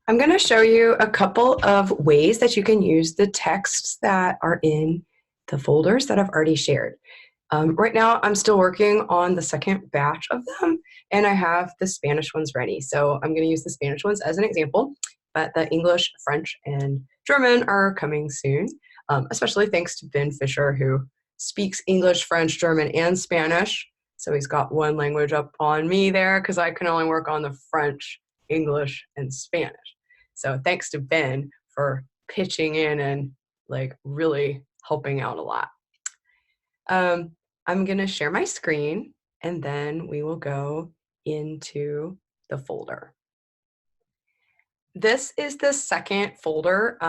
I'm going to show you a couple of ways that you can use the texts that are in the folders that I've already shared. Right now, I'm still working on the second batch of them, and I have the Spanish ones ready. So I'm going to use the Spanish ones as an example, but the English, French, and German are coming soon, especially thanks to Ben Fisher, who speaks English, French, German, and Spanish. So he's got one language up on me there because I can only work on the French, English, and Spanish. So thanks to Ben for pitching in and like really helping out a lot. I'm going to share my screen and then we will go into the folder. This is the second folder.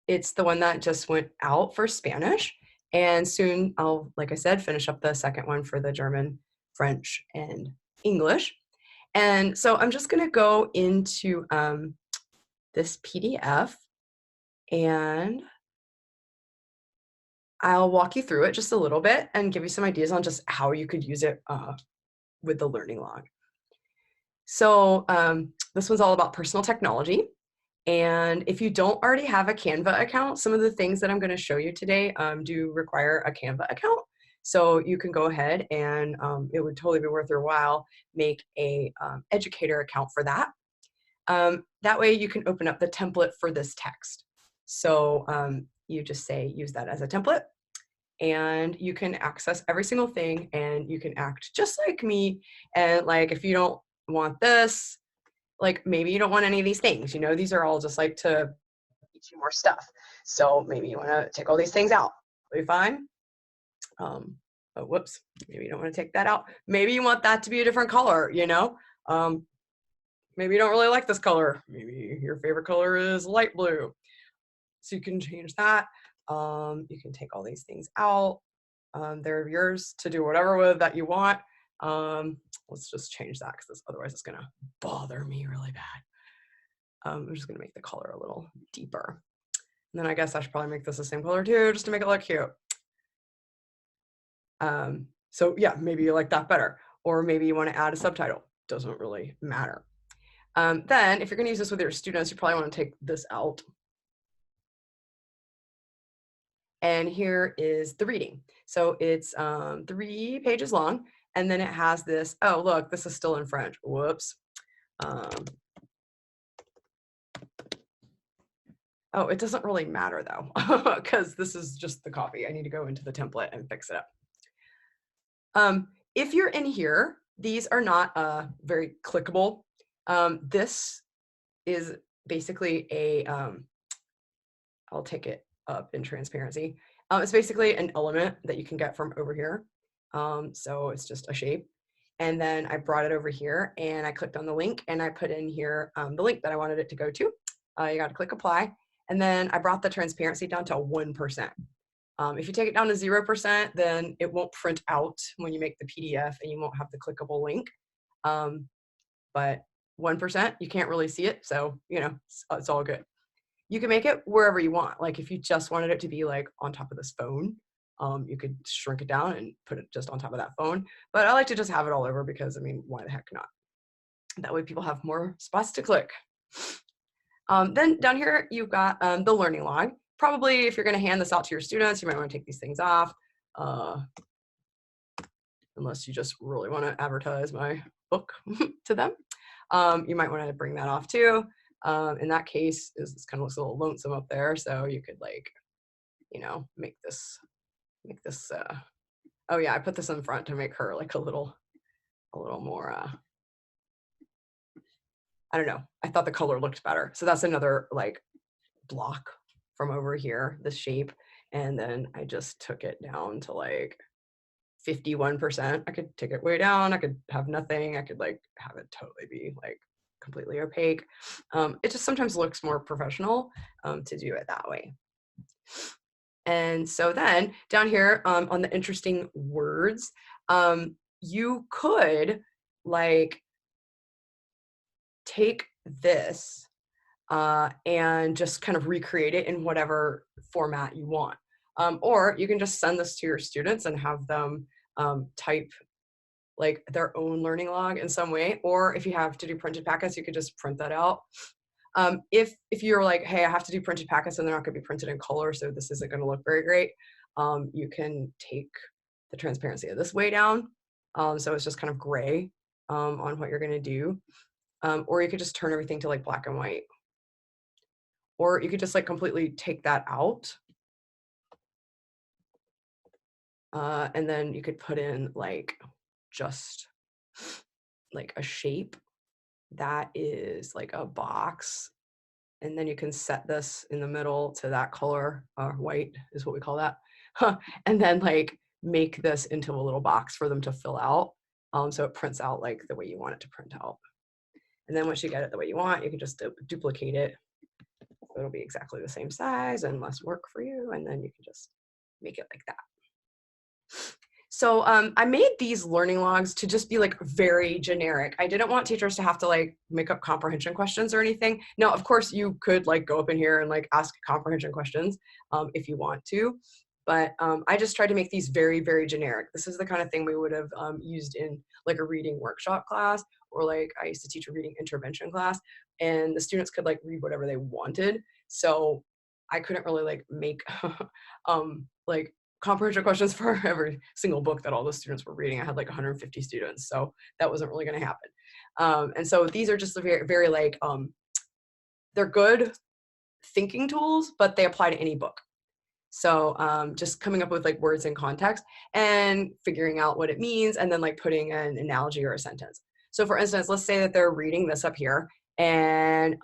It's the one that just went out for Spanish. And soon I'll, like I said, finish up the second one for the German, French, and English. And so I'm just going to go into this PDF and I'll walk you through it just a little bit and give you some ideas on just how you could use it with the learning log. So this one's all about personal technology. And if you don't already have a Canva account, some of the things that I'm going to show you today do require a Canva account. So you can go ahead and it would totally be worth your while, make a educator account for that. That way you can open up the template for this text. So you just say, use that as a template. And you can access every single thing and you can act just like me. And like, if you don't want this, like maybe you don't want any of these things, you know, these are all just like to teach you more stuff. So maybe you want to take all these things out. Will be fine. Oh, whoops. Maybe you don't want to take that out. Maybe you want that to be a different color, you know? Maybe you don't really like this color. Maybe your favorite color is light blue. So you can change that. You can take all these things out. They're yours to do whatever with that you want. Let's just change that because otherwise it's gonna bother me really bad. I'm just gonna make the color a little deeper. And then I guess I should probably make this the same color too, just to make it look cute. So yeah, maybe you like that better. Or maybe you want to add a subtitle. Doesn't really matter. Then if you're gonna use this with your students, you probably want to take this out. And here is the reading. So it's 3 pages long, and then it has this, oh, look, this is still in French. Whoops. Oh, it doesn't really matter though, because this is just the copy. I need to go into the template and fix it up. If you're in here, these are not very clickable. This is basically a, I'll take it up in transparency. It's basically an element that you can get from over here. So it's just a shape. And then I brought it over here and I clicked on the link and I put in here the link that I wanted it to go to. You got to click apply. And then I brought the transparency down to 1%. If you take it down to 0%, then it won't print out when you make the PDF and you won't have the clickable link. But 1%, you can't really see it. So, you know, it's all good. You can make it wherever you want. Like if you just wanted it to be like on top of this phone, you could shrink it down and put it just on top of that phone. But I like to just have it all over because, I mean, why the heck not? That way people have more spots to click. Then down here, you've got the learning log. Probably if you're going to hand this out to your students, you might want to take these things off. Unless you just really want to advertise my book to them. You might want to bring that off too. In that case, this kind of looks a little lonesome up there. So you could like, you know, make this, oh yeah, I put this in front to make her like a little more, I don't know. I thought the color looked better. So that's another like block from over here, this shape. And then I just took it down to like 51%. I could take it way down. I could have nothing. I could like have it totally be like completely opaque. It just sometimes looks more professional to do it that way. And so then down here on the interesting words, you could like take this and just kind of recreate it in whatever format you want. Or you can just send this to your students and have them type like their own learning log in some way. Or if you have to do printed packets, you could just print that out. If you're like, hey, I have to do printed packets and they're not going to be printed in color, so this isn't going to look very great, you can take the transparency of this way down. So it's just kind of gray on what you're going to do. Or you could just turn everything to like black and white. Or you could just like completely take that out. And then you could put in like just like a shape that is like a box. And then you can set this in the middle to that color, white is what we call that. And then like make this into a little box for them to fill out. So it prints out like the way you want it to print out. And then once you get it the way you want, you can just duplicate it. So it'll be exactly the same size and less work for you. And then you can just make it like that. So I made these learning logs to just be like very generic. I didn't want teachers to have to like make up comprehension questions or anything. Now, of course, you could like go up in here and like ask comprehension questions if you want to. But I just tried to make these very, very generic. This is the kind of thing we would have used in like a reading workshop class, or like I used to teach a reading intervention class, and the students could like read whatever they wanted. So I couldn't really like make like comprehension questions for every single book that all the students were reading. I had like 150 students, so that wasn't really going to happen. And so these are just very, very like, they're good thinking tools, but they apply to any book. So just coming up with like words in context and figuring out what it means, and then like putting an analogy or a sentence. So for instance, let's say that they're reading this up here, and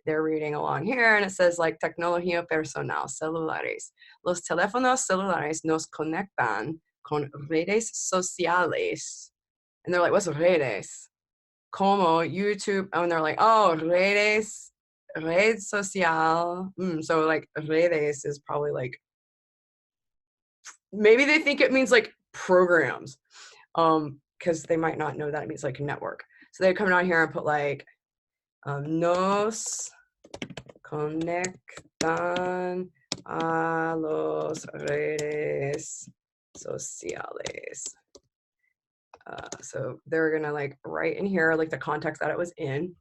they're reading along here, and it says like tecnología personal, celulares. Los teléfonos celulares nos conectan con redes sociales. And they're like, what's redes? Como YouTube, and they're like, oh, redes, red social. So like redes is probably like, maybe they think it means like programs, because they might not know that it means like network. So they come down here and put like nos conectan a los redes sociales. So they're gonna like write in here like the context that it was in,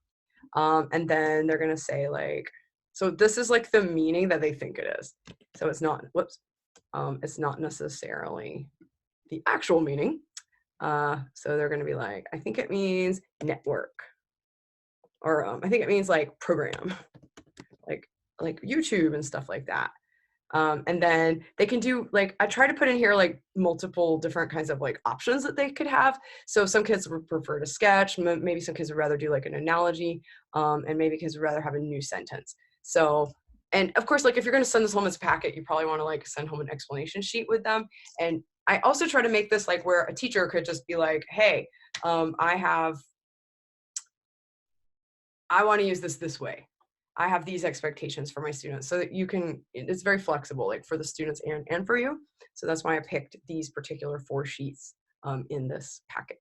and then they're gonna say like, so this is like the meaning that they think it is. So it's not, whoops, it's not necessarily the actual meaning. So they're gonna be like, I think it means network, or I think it means like program, like YouTube and stuff like that. And then they can do like, I try to put in here like multiple different kinds of like options that they could have. So some kids would prefer to sketch, maybe some kids would rather do like an analogy, and maybe kids would rather have a new sentence. So, and of course, like if you're going to send this home as a packet, you probably want to like send home an explanation sheet with them. And I also try to make this like where a teacher could just be like, hey, I want to use this way. I have these expectations for my students, so that you can, it's very flexible, like for the students and for you. So that's why I picked these particular 4 sheets in this packet.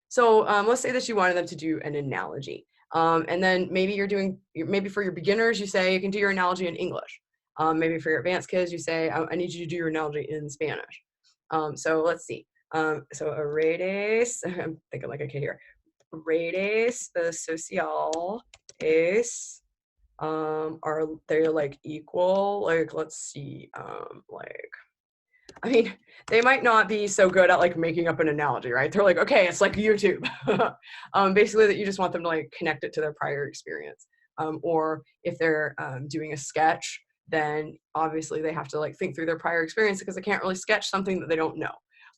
So let's say that you wanted them to do an analogy. And then maybe you're doing, maybe for your beginners, you say you can do your analogy in English. Maybe for your advanced kids, you say, I need you to do your analogy in Spanish. So let's see. So a redes, I'm thinking like a kid here. Redes social es, are they like equal? Like, let's see, like, I mean, they might not be so good at like making up an analogy, right? They're like, okay, it's like YouTube. Basically that you just want them to like connect it to their prior experience. Or if they're doing a sketch, then obviously they have to like think through their prior experience, because they can't really sketch something that they don't know.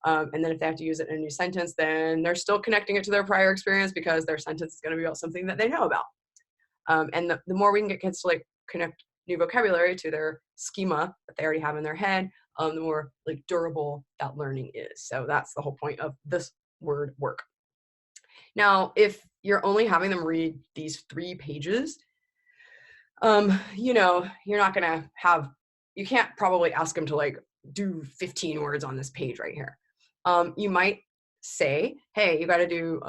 And then if they have to use it in a new sentence, then they're still connecting it to their prior experience, because their sentence is going to be about something that they know about. And the more we can get kids to like connect new vocabulary to their schema that they already have in their head, the more like durable that learning is. So that's the whole point of this word work. Now, if you're only having them read these 3 pages, you know, you're not gonna have, you can't probably ask them to like do 15 words on this page right here. You might say, hey, you got to do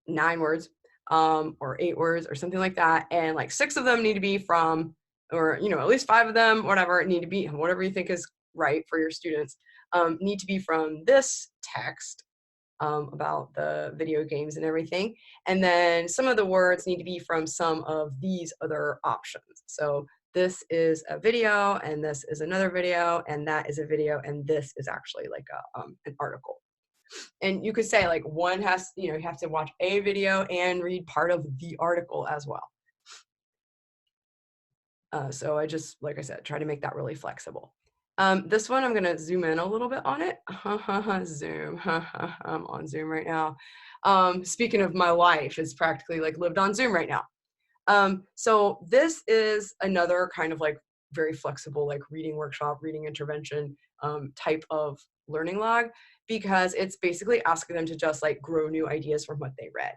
9 words, or 8 words or something like that, and like 6 of them need to be from, or you know, at least 5 of them, whatever, need to be, whatever you think is right for your students, need to be from this text, about the video games and everything. And then some of the words need to be from some of these other options. So this is a video, and this is another video, and that is a video, and this is actually like an article. And you could say like one has, you know, you have to watch a video and read part of the article as well. So I just, like I said, try to make that really flexible. This one, I'm going to zoom in a little bit on it. Zoom. I'm on Zoom right now. Speaking of my life, it's practically like lived on Zoom right now. So this is another kind of like very flexible, like reading workshop, reading intervention type of learning log, because it's basically asking them to just like grow new ideas from what they read.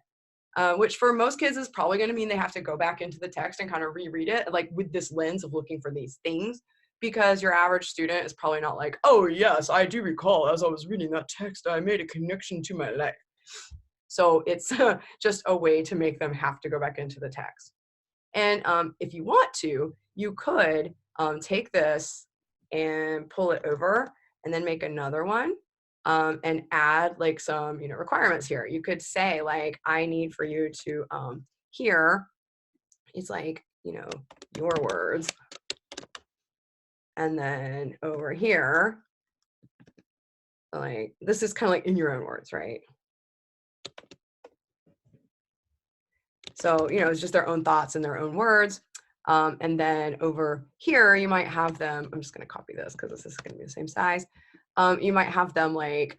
Which for most kids is probably going to mean they have to go back into the text and kind of reread it, like with this lens of looking for these things, because your average student is probably not like, oh yes, I do recall as I was reading that text, I made a connection to my life. So it's just a way to make them have to go back into the text. And if you want to, you could take this and pull it over and then make another one. And add like some, you know, requirements here. You could say like, I need for you to here, it's like, you know, your words. And then over here, like, this is kind of like in your own words, right? So, you know, it's just their own thoughts and their own words. And then over here, you might have them, I'm just going to copy this because this is going to be the same size. You might have them like,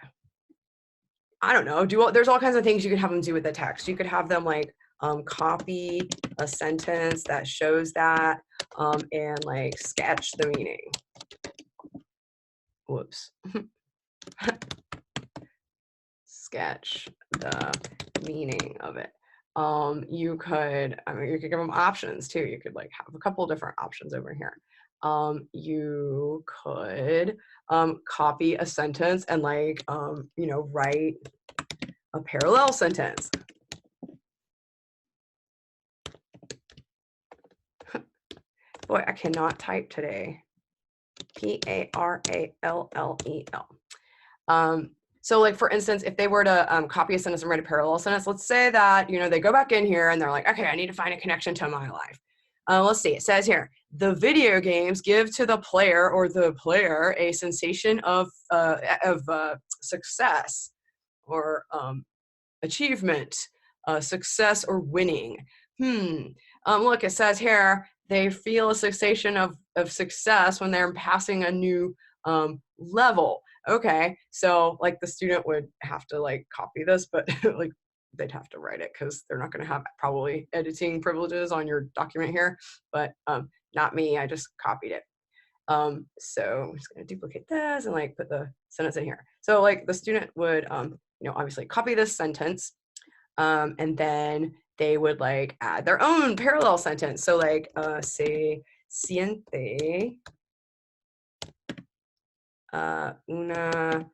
I don't know, there's all kinds of things you could have them do with the text. You could have them like copy a sentence that shows that and like sketch the meaning. Whoops. Sketch the meaning of it. You could, I mean, you could give them options too. You could like have a couple different options over here. You could copy a sentence and like, you know, write a parallel sentence. Boy, I cannot type today. Parallel. So like, for instance, if they were to copy a sentence and write a parallel sentence, let's say that, you know, they go back in here and they're like, okay, I need to find a connection to my life. Let's see, it says here, the video games give to the player or the player a sensation of success or achievement, success or winning. Look, it says here, they feel a sensation of success when they're passing a new level. Okay, so like the student would have to like copy this, but like they'd have to write it because they're not going to have probably editing privileges on your document here, but not me, I just copied it. So I'm just going to duplicate this and like put the sentence in here. So like the student would, you know, obviously copy this sentence, and then they would like add their own parallel sentence. So like se siente una.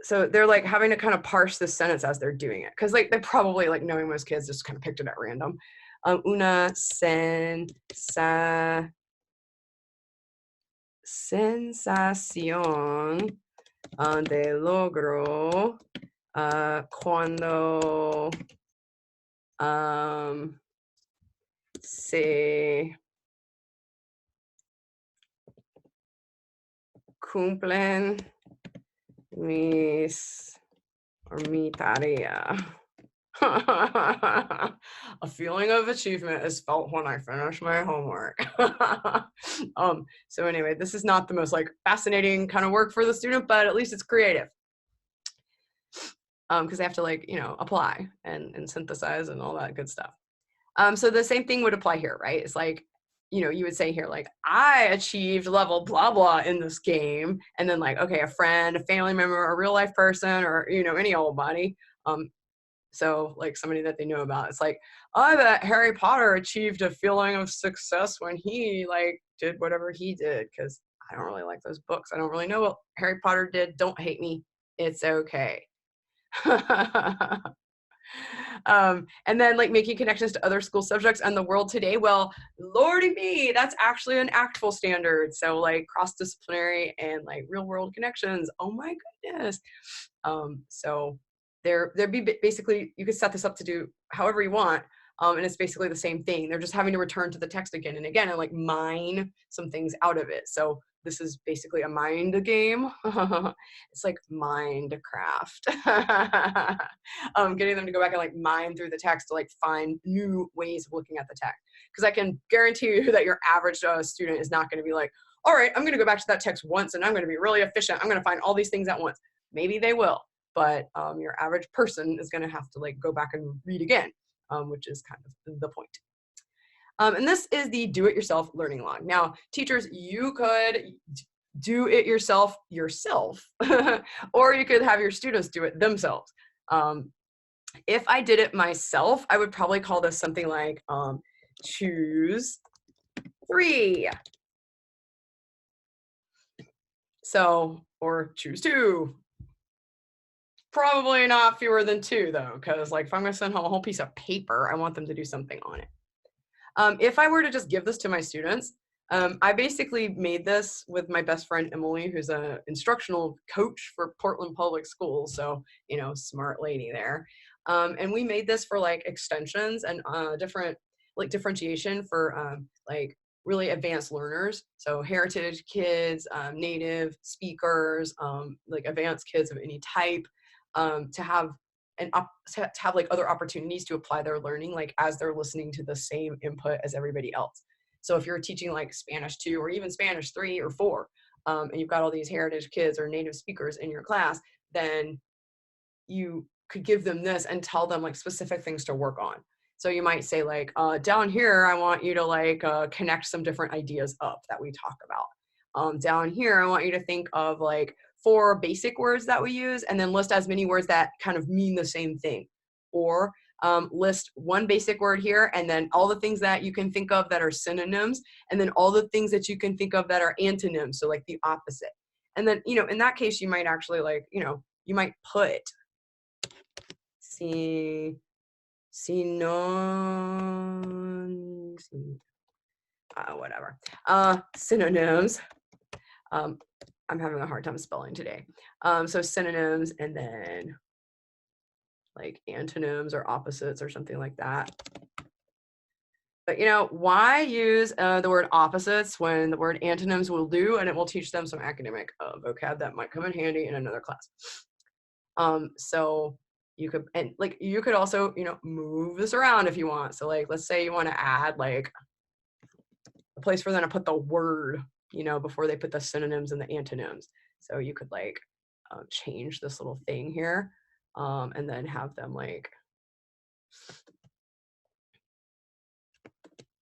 So they're like having to kind of parse this sentence as they're doing it, because like they probably, like knowing most kids, just kind of picked it at random. Una sensación de logro cuando se cumplen mi tarea. A feeling of achievement is felt when I finish my homework. So anyway, this is not the most like fascinating kind of work for the student, but at least it's creative. Because they have to like, you know, apply and synthesize and all that good stuff. So the same thing would apply here, right? It's like, you know, you would say here, like, I achieved level blah, blah in this game. And then like, okay, a friend, a family member, a real life person, or, you know, any old body. So like somebody that they know about, it's like, I bet Harry Potter achieved a feeling of success when he like did whatever he did, because I don't really like those books. I don't really know what Harry Potter did. Don't hate me. It's okay. And then like making connections to other school subjects and the world today. Well, lordy me, that's actually an ACTFL standard. So like cross-disciplinary and like real world connections. Oh my goodness. So there'd be basically, you could set this up to do however you want. And it's basically the same thing. They're just having to return to the text again and again and like mine some things out of it. So this is basically a mind game. It's like Minecraft. Getting them to go back and like mine through the text to like find new ways of looking at the text. Because I can guarantee you that your average student is not going to be like, all right, I'm going to go back to that text once and I'm going to be really efficient. I'm going to find all these things at once. Maybe they will, but your average person is going to have to like go back and read again. Which is kind of the point. And this is the do-it-yourself learning log. Now, teachers, you could do it yourself, or you could have your students do it themselves. If I did it myself, I would probably call this something like choose 3. So, or choose 2. Probably not fewer than 2 though, because like if I'm going to send home a whole piece of paper, I want them to do something on it. If I were to just give this to my students, I basically made this with my best friend Emily, who's an instructional coach for Portland Public Schools. So, you know, smart lady there. And we made this for like extensions and different like differentiation for like really advanced learners. So heritage kids, native speakers, like advanced kids of any type. To have like other opportunities to apply their learning, like as they're listening to the same input as everybody else. So if you're teaching like Spanish 2 or even Spanish 3 or 4, and you've got all these heritage kids or native speakers in your class, then you could give them this and tell them like specific things to work on. So you might say like, down here, I want you to like connect some different ideas up that we talk about. Down here, I want you to think of like 4 basic words that we use and then list as many words that kind of mean the same thing. Or list 1 basic word here and then all the things that you can think of that are synonyms and then all the things that you can think of that are antonyms, so like the opposite. And then, you know, in that case, you might actually like, you know, you might put synonyms. I'm having a hard time spelling today. So synonyms and then like antonyms or opposites or something like that. But you know, why use the word opposites when the word antonyms will do, and it will teach them some academic vocab that might come in handy in another class. So you could, and like you could also, you know, move this around if you want. So like, let's say you want to add like a place for them to put the word, you know, before they put the synonyms and the antonyms. So you could like change this little thing here and then have them like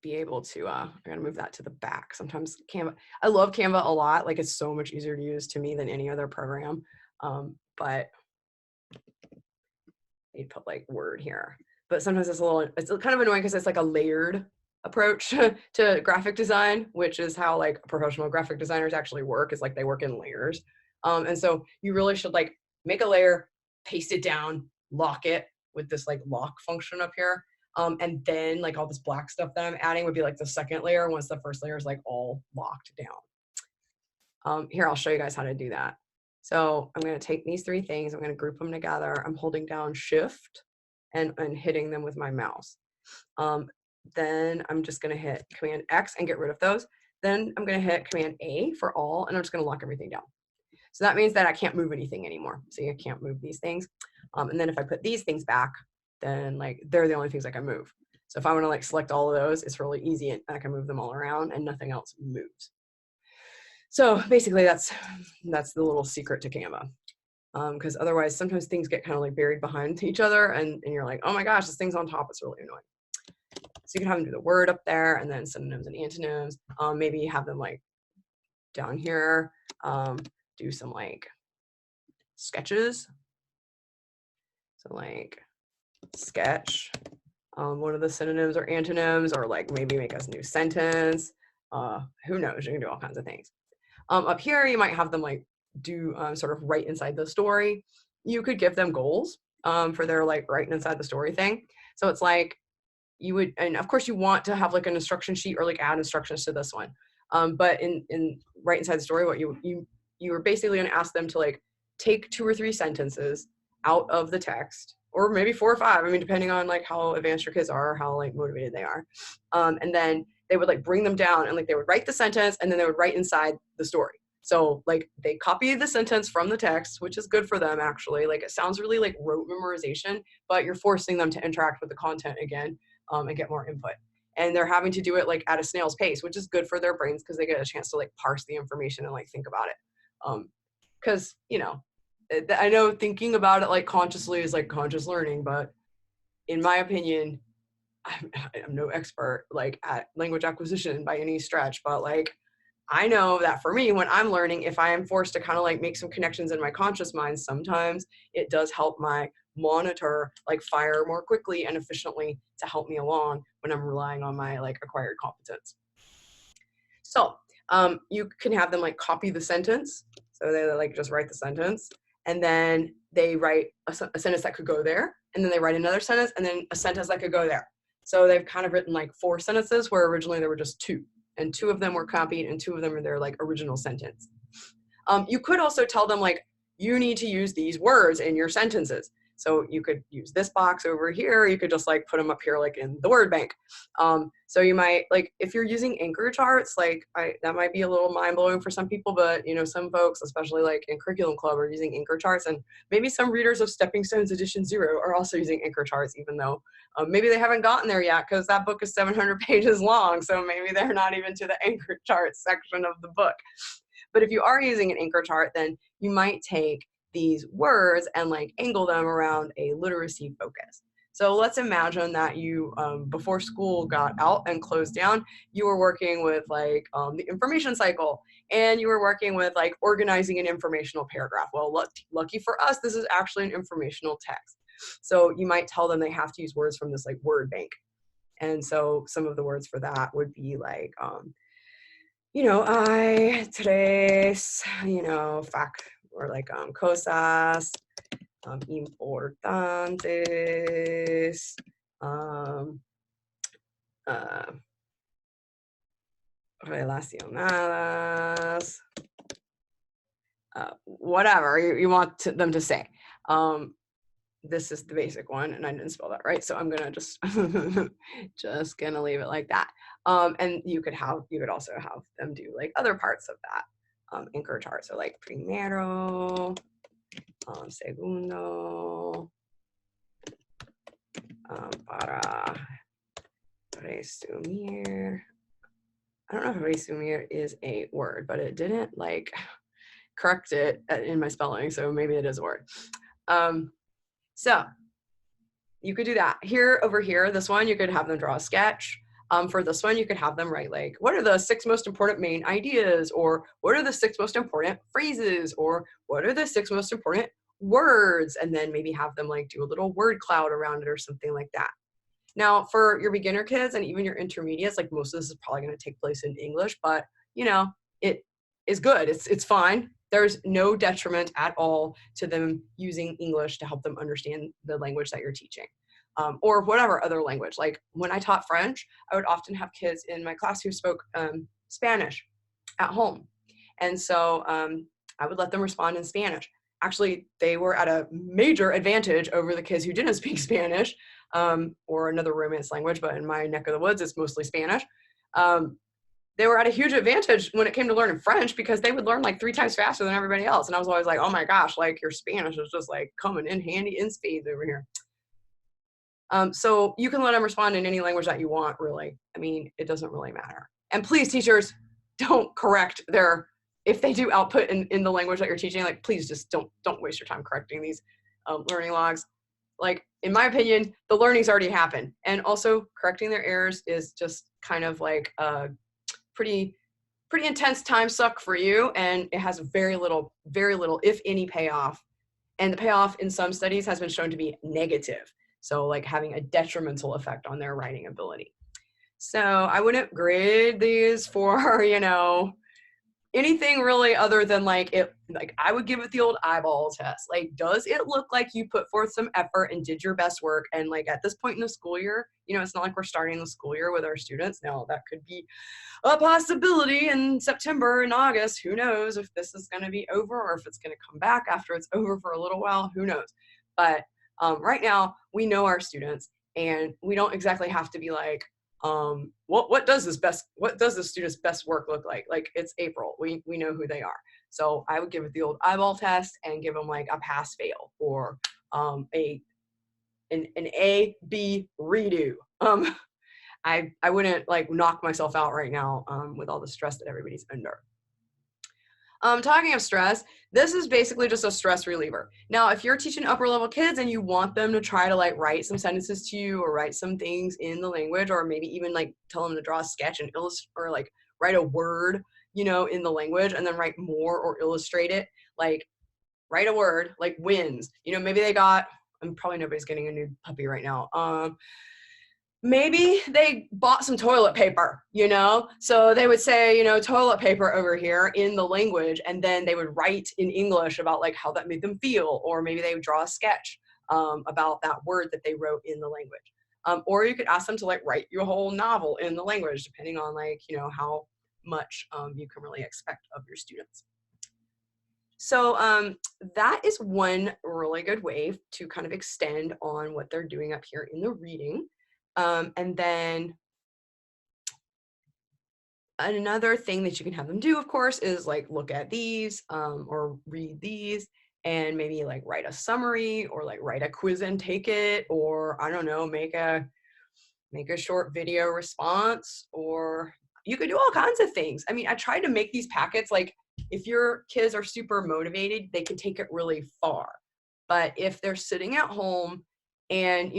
be able to, I'm gonna move that to the back. Sometimes Canva, I love Canva a lot. Like it's so much easier to use to me than any other program. But you'd put like word here. But sometimes it's kind of annoying because it's like a layered approach to graphic design, which is how like professional graphic designers actually work, is like they work in layers. And so you really should like make a layer, paste it down, lock it with this like lock function up here. And then like all this black stuff that I'm adding would be like the second layer once the first layer is like all locked down. Here, I'll show you guys how to do that. So I'm going to take these 3 things, I'm going to group them together. I'm holding down Shift and hitting them with my mouse. Then I'm just going to hit Command X and get rid of those. Then I'm going to hit Command A for all, and I'm just going to lock everything down. So that means that I can't move anything anymore. So you can't move these things. And then if I put these things back, then like they're the only things I can move. So if I want to like select all of those, it's really easy and I can move them all around and nothing else moves. So basically that's the little secret to Canva. Because otherwise sometimes things get kind of like buried behind each other and you're like, oh my gosh, this thing's on top. It's really annoying. So you can have them do the word up there and then synonyms and antonyms. Maybe have them like down here, do some like sketches. So like sketch, one of the synonyms or antonyms, or like maybe make a new sentence. Who knows, you can do all kinds of things. Up here, you might have them like do sort of right inside the story. You could give them goals for their like right inside the story thing. So it's like you would, and of course you want to have like an instruction sheet or like add instructions to this one. But in right inside the story, what you were basically going to ask them to like take 2 or 3 sentences, out of the text, or maybe 4 or 5, I mean, depending on like how advanced your kids are, or how like motivated they are. And then they would like bring them down, and like they would write the sentence, and then they would write inside the story. So like they copy the sentence from the text, which is good for them actually. Like it sounds really like rote memorization, but you're forcing them to interact with the content again, and get more input. And they're having to do it like at a snail's pace, which is good for their brains because they get a chance to like parse the information and like think about it. Because you know, I know thinking about it like consciously is like conscious learning, but in my opinion, I'm no expert like at language acquisition by any stretch, but like I know that for me, when I'm learning, if I am forced to kind of like make some connections in my conscious mind, sometimes it does help my monitor like fire more quickly and efficiently to help me along when I'm relying on my like acquired competence. So you can have them like copy the sentence. So they like just write the sentence, and then they write a sentence that could go there, and then they write another sentence, and then a sentence that could go there. So they've kind of written like 4 sentences where originally there were just 2. And 2 of them were copied, and 2 of them are their like original sentence. You could also tell them like, you need to use these words in your sentences. So you could use this box over here. You could just like put them up here like in the word bank. So you might like, if you're using anchor charts, like that might be a little mind blowing for some people, but you know, some folks, especially like in curriculum club, are using anchor charts, and maybe some readers of Stepping Stones Edition 0 are also using anchor charts, even though maybe they haven't gotten there yet because that book is 700 pages long. So maybe they're not even to the anchor chart section of the book. But if you are using an anchor chart, then you might take these words and like angle them around a literacy focus. So let's imagine that you, before school got out and closed down, you were working with like the information cycle, and you were working with like organizing an informational paragraph. Well, lucky for us, this is actually an informational text. So you might tell them they have to use words from this like word bank. And so some of the words for that would be like, you know, I, tres, you know, or like cosas importantes, relacionadas, whatever you want them to say. This is the basic one, and I didn't spell that right, so I'm gonna just just gonna leave it like that. And you could also have them do like other parts of that anchor chart. So like primero, segundo, para resumir. I don't know if resumir is a word, but it didn't like correct it in my spelling, so maybe it is a word. So you could do that. Over here, this one, you could have them draw a sketch. For this one, you could have them write like, what are the 6 most important main ideas? Or what are the 6 most important phrases? Or what are the 6 most important words? And then maybe have them like do a little word cloud around it or something like that. Now, for your beginner kids and even your intermediates, like most of this is probably going to take place in English, but you know, it is good. It's fine. There's no detriment at all to them using English to help them understand the language that you're teaching, or whatever other language. Like when I taught French, I would often have kids in my class who spoke Spanish at home. And so I would let them respond in Spanish. Actually, they were at a major advantage over the kids who didn't speak Spanish, or another Romance language, but in my neck of the woods, it's mostly Spanish. They were at a huge advantage when it came to learning French because they would learn like 3 times faster than everybody else. And I was always like, oh my gosh, like your Spanish is just like coming in handy in spades over here. So you can let them respond in any language that you want, really. I mean, it doesn't really matter. And please, teachers, don't correct if they do output in the language that you're teaching, like please just don't waste your time correcting these learning logs. Like, in my opinion, the learning's already happened. And also correcting their errors is just kind of like a pretty intense time suck for you. And it has very little, if any, payoff. And the payoff in some studies has been shown to be negative. So like having a detrimental effect on their writing ability. So I wouldn't grade these for, you know, anything really other than like I would give it the old eyeball test. Like, does it look like you put forth some effort and did your best work? And like at this point in the school year, you know, it's not like we're starting the school year with our students. Now that could be a possibility in September and August. Who knows if this is going to be over or if it's going to come back after it's over for a little while, who knows? But right now, we know our students, and we don't exactly have to be like, what does this student's best work look like? Like, it's April. We know who they are. So I would give it the old eyeball test and give them like a pass fail, or an A B redo. I wouldn't like knock myself out right now with all the stress that everybody's under. Talking of stress, this is basically just a stress reliever. Now, if you're teaching upper level kids and you want them to try to like write some sentences to you, or write some things in the language, or maybe even like tell them to draw a sketch and illustrate, or like write a word, in the language, and then write more or illustrate it, like write a word like wins. Maybe they got, and probably nobody's getting a new puppy right now. Maybe they bought some toilet paper, so they would say, toilet paper over here in the language, and then they would write in English about like how that made them feel, or maybe they would draw a sketch about that word that they wrote in the language. Or you could ask them to like write you a whole novel in the language, depending on like, how much you can really expect of your students. So that is one really good way to kind of extend on what they're doing up here in the reading. And then another thing that you can have them do, of course, is like look at these or read these, and maybe like write a summary, or like write a quiz and take it, or I don't know, make a short video response, or you could do all kinds of things. I mean, I tried to make these packets like, if your kids are super motivated, they can take it really far. But if they're sitting at home and,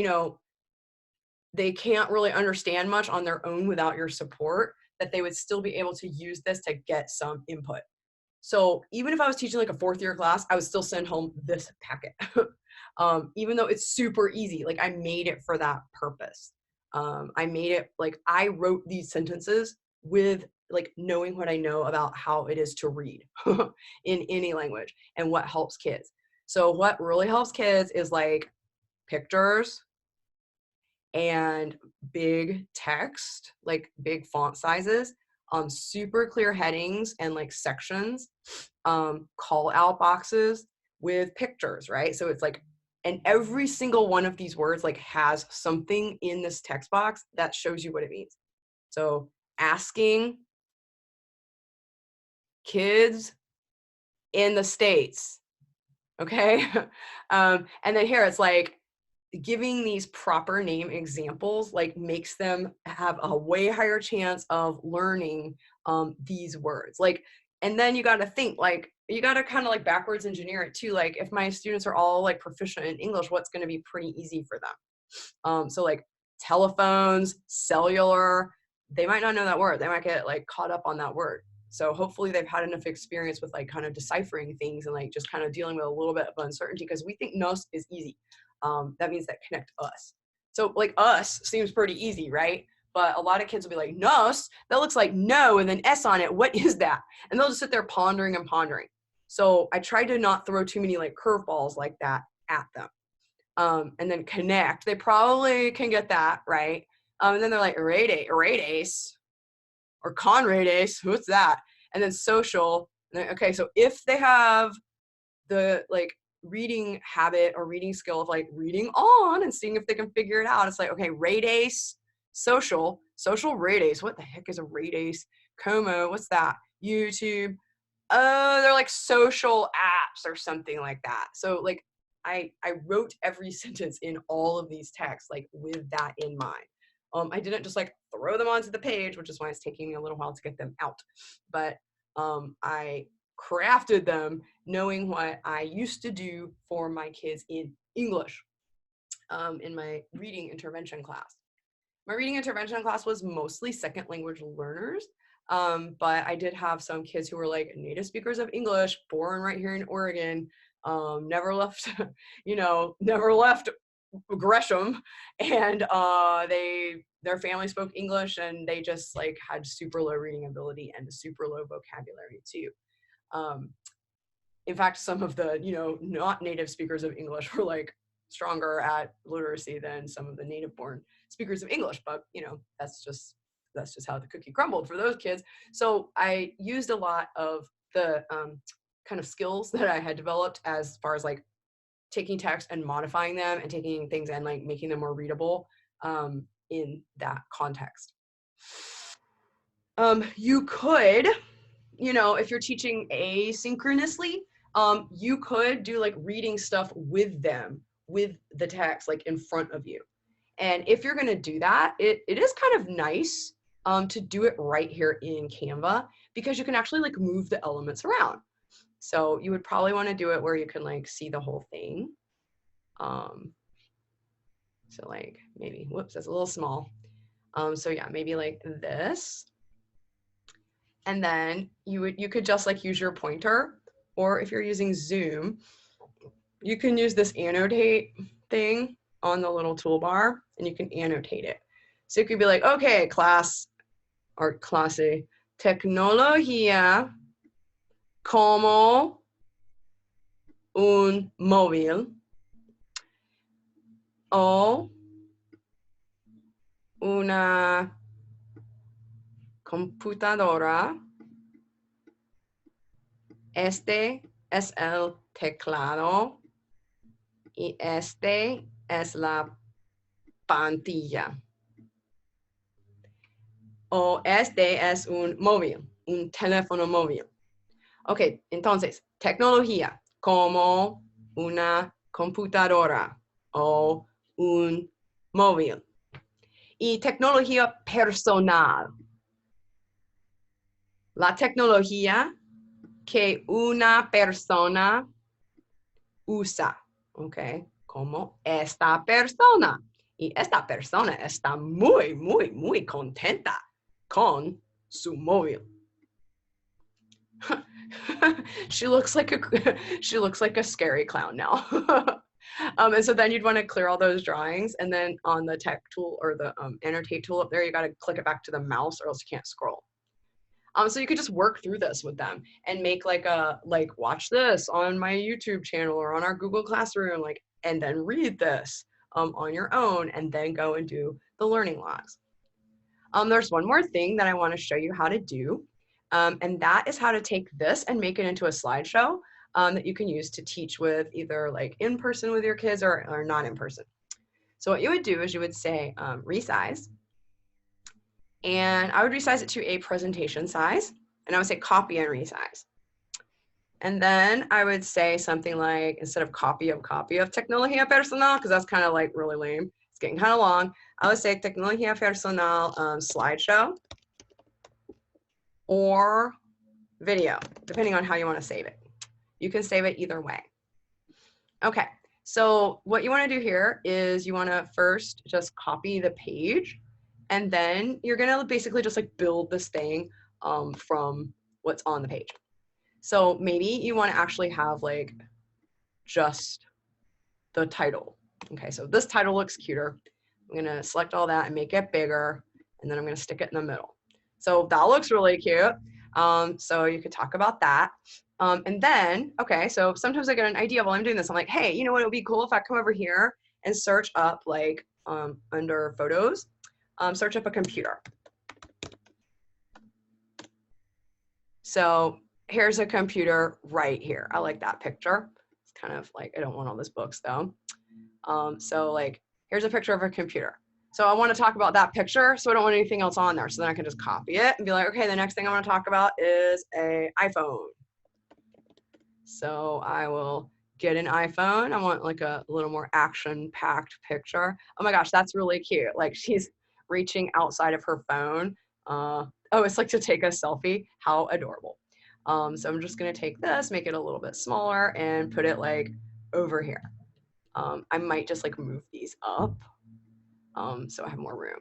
they can't really understand much on their own without your support, that they would still be able to use this to get some input. So even if I was teaching like a 4th year class, I would still send home this packet. Even though it's super easy, like I made it for that purpose. I made it like I wrote these sentences with like knowing what I know about how it is to read in any language and what helps kids. So what really helps kids is like pictures and big text, like big font sizes, super clear headings and like sections, call out boxes with pictures, right? So it's like, and every single one of these words like has something in this text box that shows you what it means. So asking kids in the States, okay? And then here it's like, giving these proper name examples like makes them have a way higher chance of learning these words. Like, and then you got to think like, you got to kind of like backwards engineer it too. Like if my students are all like proficient in English, what's going to be pretty easy for them? So like telephones, cellular, they might not know that word. They might get like caught up on that word. So hopefully they've had enough experience with like kind of deciphering things and like just kind of dealing with a little bit of uncertainty, because we think nos is easy. That means that connect us. So like us seems pretty easy, right? But a lot of kids will be like, nos, that looks like no, and then S on it. What is that? And they'll just sit there pondering and pondering. So I tried to not throw too many like curveballs like that at them. And then connect, they probably can get that, right? And then they're like, irradiate, or conradiate, what's that? And then social, okay, so if they have the like reading habit or reading skill of like reading on and seeing if they can figure it out, it's like, okay, radice, social radice, what the heck is a radice? Como, what's that? YouTube, they're like social apps or something like that. So like I wrote every sentence in all of these texts like with that in mind. I didn't just like throw them onto the page, which is why it's taking me a little while to get them out. But I crafted them knowing what I used to do for my kids in English in my reading intervention class. My reading intervention class was mostly second language learners, but I did have some kids who were like native speakers of English, born right here in Oregon, never left, never left Gresham, and their family spoke English, and they just like had super low reading ability and super low vocabulary too. In fact, some of the not native speakers of English were like stronger at literacy than some of the native born speakers of English, but that's just how the cookie crumbled for those kids. So I used a lot of the kind of skills that I had developed as far as like taking text and modifying them and taking things and like making them more readable in that context. You could, you know, if you're teaching asynchronously, you could do like reading stuff with them, with the text like in front of you. And if you're going to do that, it is kind of nice to do it right here in Canva, because you can actually like move the elements around. So you would probably want to do it where you can like see the whole thing. So like maybe, whoops, that's a little small. So yeah, maybe like this. And then you could just like use your pointer, or if you're using Zoom, you can use this annotate thing on the little toolbar and you can annotate it. So you could be like, okay, class or clase, tecnología como un móvil o una computadora. Este es el teclado y este es la pantalla. O este es un móvil, un teléfono móvil. Ok, entonces, tecnología como una computadora o un móvil. Y tecnología personal. La tecnología que una persona usa, ¿ok? Como esta persona. Y esta persona está muy, muy, muy contenta con su móvil. She looks like a scary clown now. And so then you'd want to clear all those drawings, and then on the tech tool or the annotate tool up there, you got to click it back to the mouse or else you can't scroll. So you could just work through this with them and make like watch this on my YouTube channel or on our Google Classroom, like, and then read this on your own, and then go and do the learning logs. There's one more thing that I want to show you how to do, and that is how to take this and make it into a slideshow that you can use to teach with, either like in person with your kids or not in person. So what you would do is you would say resize. And I would resize it to a presentation size, and I would say copy and resize. And then I would say something like, instead of copy of tecnología personal, because that's kind of like really lame, it's getting kind of long, I would say tecnología personal slideshow or video, depending on how you want to save it. You can save it either way. Okay, so what you want to do here is you want to first just copy the page, and then you're gonna basically just like build this thing from what's on the page. So maybe you want to actually have like just the title. Okay, so this title looks cuter. I'm gonna select all that and make it bigger, and then I'm gonna stick it in the middle. So that looks really cute. So you could talk about that. And then, okay, so sometimes I get an idea while I'm doing this. I'm like, hey, you know what, it would be cool if I come over here and search up like under photos, search up a computer. So here's a computer right here. I like that picture. It's kind of like, I don't want all those books though. So like, here's a picture of a computer. So I want to talk about that picture, so I don't want anything else on there. So then I can just copy it and be like, okay, the next thing I want to talk about is an iPhone. So I will get an iPhone. I want like a little more action-packed picture. Oh my gosh, that's really cute. Like she's reaching outside of her phone. Oh, it's like to take a selfie. How adorable. So I'm just gonna take this, make it a little bit smaller, and put it like over here. I might just like move these up so I have more room.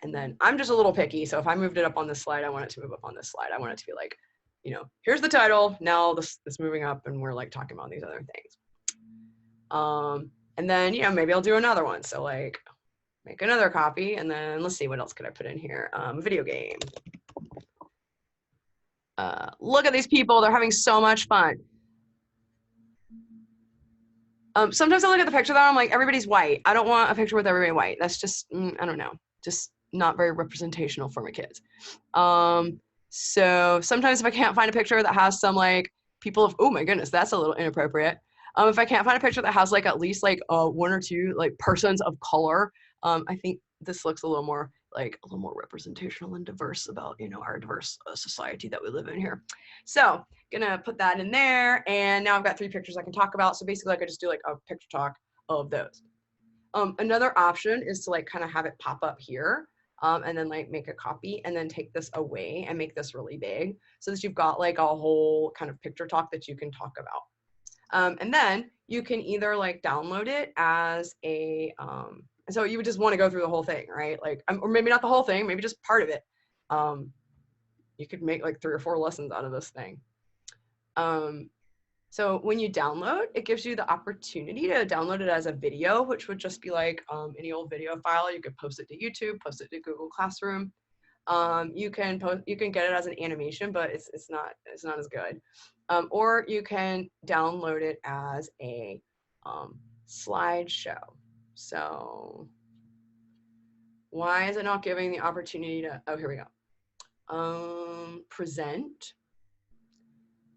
And then I'm just a little picky, so if I moved it up on this slide, I want it to move up on this slide. I want it to be like, you know, here's the title, now this moving up, and we're like talking about these other things. And then, you know, maybe I'll do another one. So like make another copy, and then let's see, what else could I put in here? Video game. Look at these people, they're having so much fun. Sometimes I look at the picture though, I'm like, everybody's white. I don't want a picture with everybody white. That's just, I don't know, just not very representational for my kids. So sometimes if I can't find a picture that has some like people of, oh my goodness, that's a little inappropriate. If I can't find a picture that has like at least like one or two like persons of color, I think this looks a little more representational and diverse about, you know, our diverse society that we live in here. So gonna put that in there, and now I've got 3 pictures I can talk about. So basically I could just do like a picture talk of those. Another option is to like kind of have it pop up here, and then like make a copy and then take this away and make this really big so that you've got like a whole kind of picture talk that you can talk about. And then you can either like download it as a, so you would just want to go through the whole thing, right? Like, or maybe not the whole thing, maybe just part of it. You could make like 3 or 4 lessons out of this thing. So when you download, it gives you the opportunity to download it as a video, which would just be like any old video file. You could post it to YouTube, post it to Google Classroom. You can get it as an animation, but it's not as good. Or you can download it as a slideshow. So why is it not giving the opportunity to? Oh, here we go. Present.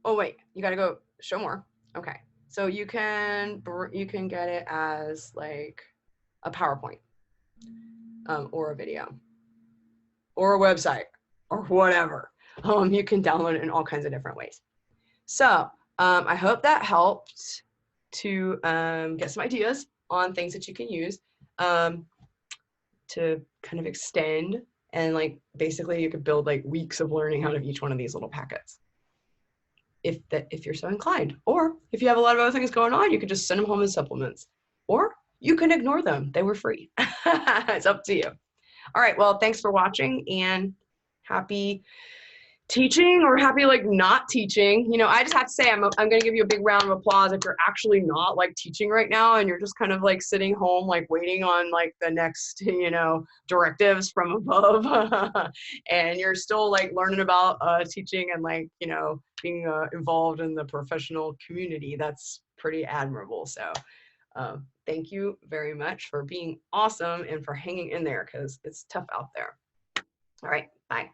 Oh wait, you got to go show more. Okay, so you can get it as like a PowerPoint, or a video, or a website, or whatever. You can download it in all kinds of different ways. So I hope that helped to get some ideas on things that you can use to kind of extend, and like basically you could build like weeks of learning out of each one of these little packets. If you're so inclined, or if you have a lot of other things going on, you could just send them home as supplements, or you can ignore them. They were free. It's up to you. All right, well, thanks for watching, and happy teaching, or happy like not teaching. You know, I just have to say I'm going to give you a big round of applause if you're actually not like teaching right now and you're just kind of like sitting home like waiting on like the next, you know, directives from above. And you're still like learning about teaching and like, you know, being involved in the professional community. That's pretty admirable. So thank you very much for being awesome and for hanging in there, because it's tough out there. All right, bye.